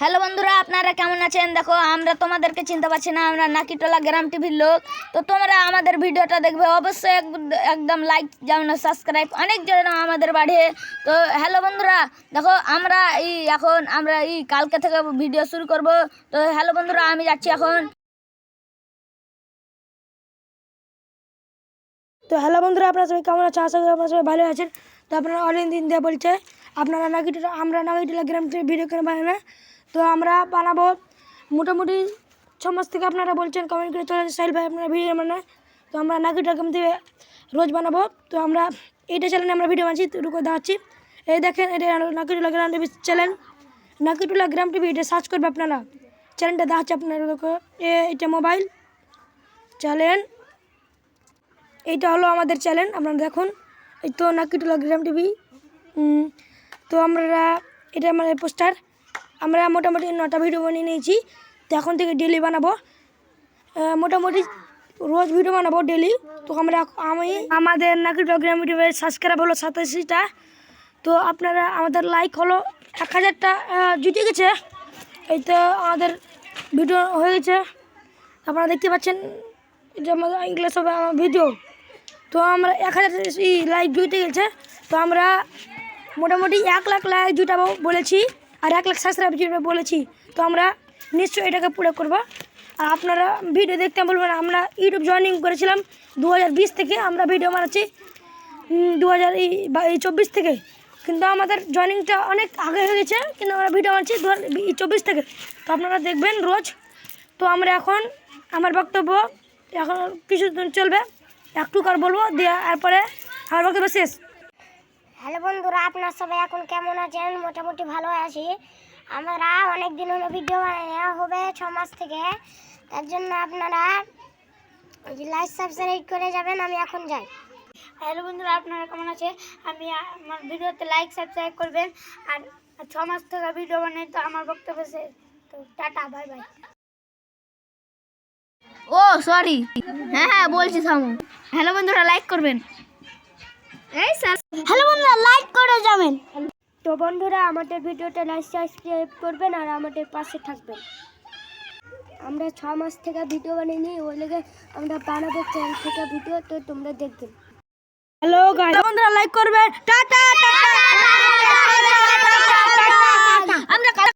Hello বন্ধুরা, আপনারা কেমন আছেন? দেখো, আমরা তোমাদেরকে চিনতে পারছি না, আমরা নাকিটোলা গ্রাম টিভির লোক। তো তোমরা আমাদের ভিডিওটা দেখবে, অবশ্যই একদম লাইক যেমন সাবস্ক্রাইব অনেক জন আমাদের বাড়ে। তো হ্যালো বন্ধুরা, দেখো আমরা কালকে থেকে ভিডিও শুরু করব। তো হ্যালো বন্ধুরা, আমি যাচ্ছি এখন। তো হ্যালো বন্ধুরা, আপনারা সবাই কেমন আছেন? আশা করি আপনারা সবাই ভালো আছেন। তো আপনারা অনেক দিন দিয়ে বলছে আপনারা আমরা নাকিটোলা গ্রাম থেকে ভিডিও করে বানাবো। তো আমরা বানাবো মোটামুটি 6 মাস থেকে আপনারা বলছেন, কমেন্ট করে চলে সাইল ভাই আপনারা ভিডিও বানায়। তো আমরা নাকিটোলা গ্রাম থেকে রোজ বানাবো। তো আমরা এইটা চ্যানেলে আমরা ভিডিও বানাচ্ছি, রুকো দেখাচ্ছি। এই দেখেন, এটা নাকিটোলা গ্রাম টিভি চ্যানেল, নাকিটোলা গ্রাম টিভি, এটা সার্চ করবে আপনারা। চ্যানেলটা দেখাচ্ছি আপনারা, দেখো এটা মোবাইল চ্যানেল, এইটা হলো আমাদের চ্যানেল। আপনারা দেখুন, এই তো নাকিটোলা গ্রাম টিভি। তো আমরা এটা আমাদের পোস্টার। আমরা মোটামুটি 9টা ভিডিও বানিয়ে নিয়েছি। তো এখন থেকে ডেলি বানাবো, মোটামুটি রোজ ভিডিও বানাবো ডেলি। তো আমাদের নাকিটোলা গ্রাম টিভির সাবস্ক্রাইব হলো 87টা। তো আপনারা আমাদের লাইক হলো 1000টা জুটে গেছে। এই তো আমাদের ভিডিও হয়ে গেছে, আপনারা দেখতে পাচ্ছেন। এটা আমাদের এগুলো সব আমার ভিডিও। তো আমরা 1000 লাইক জুটে গেছে। তো আমরা মোটামুটি 1 লাখ লাইক জুটাবো বলেছি, আর 1 লাখ সাবস্ক্রাইব জুটাবো বলেছি। তো আমরা নিশ্চয়ই এটাকে পুরো করবো। আর আপনারা ভিডিও দেখতে বলবেন। আমরা ইউটিউব জয়েনিং করেছিলাম 2020 থেকে, আমরা ভিডিও বানাচ্ছি 2024 থেকে। কিন্তু আমাদের জয়েনিংটা অনেক আগে হয়ে গেছে, কিন্তু আমরা ভিডিও বানাচ্ছি 2024 থেকে। তো আপনারা দেখবেন রোজ। তো আমরা এখন আমার বক্তব্য এখন কিছুদিন চলবে, একটু কার বলবো দিয়ে এরপরে আমার বক্তব্য শেষ। হ্যালো বন্ধুরা, আপনারা সবাই এখন কেমন আছেন? মোটামুটি ভালো আছি। আমরা অনেক দিন হলো ভিডিও বানানো হবে 6 মাস থেকে। তার জন্য আপনারা লাইক সাবস্ক্রাইব করে যাবেন। আমি এখন যাই। হ্যালো বন্ধুরা, আপনারা কেমন আছে? আমার ভিডিওতে লাইক সাবস্ক্রাইব করবেন। আর 6 মাস থেকে ভিডিও বানাই, তো আমার বক্তব্য শেষ। তো টাটা, বাই বাই। ও সরি, হ্যাঁ বলছি, থামো। হ্যালো বন্ধুরা, লাইক করবেন। এই স্যার, হ্যালো বন্ধুরা, লাইক করে যাবেন। তো বন্ধুরা, আমাদের ভিডিওটা লাইক সাবস্ক্রাইব করবেন আর আমাদের পাশে থাকবেন। আমরা 6 মাস থেকে ভিডিও বানাইনি, ওই লেগে আমরা বানাবো চ্যানেল থেকে ভিডিও। তো তোমরা দেখবেন। হ্যালো গাইস, বন্ধুরা লাইক করবেন। Tata tata. আমরা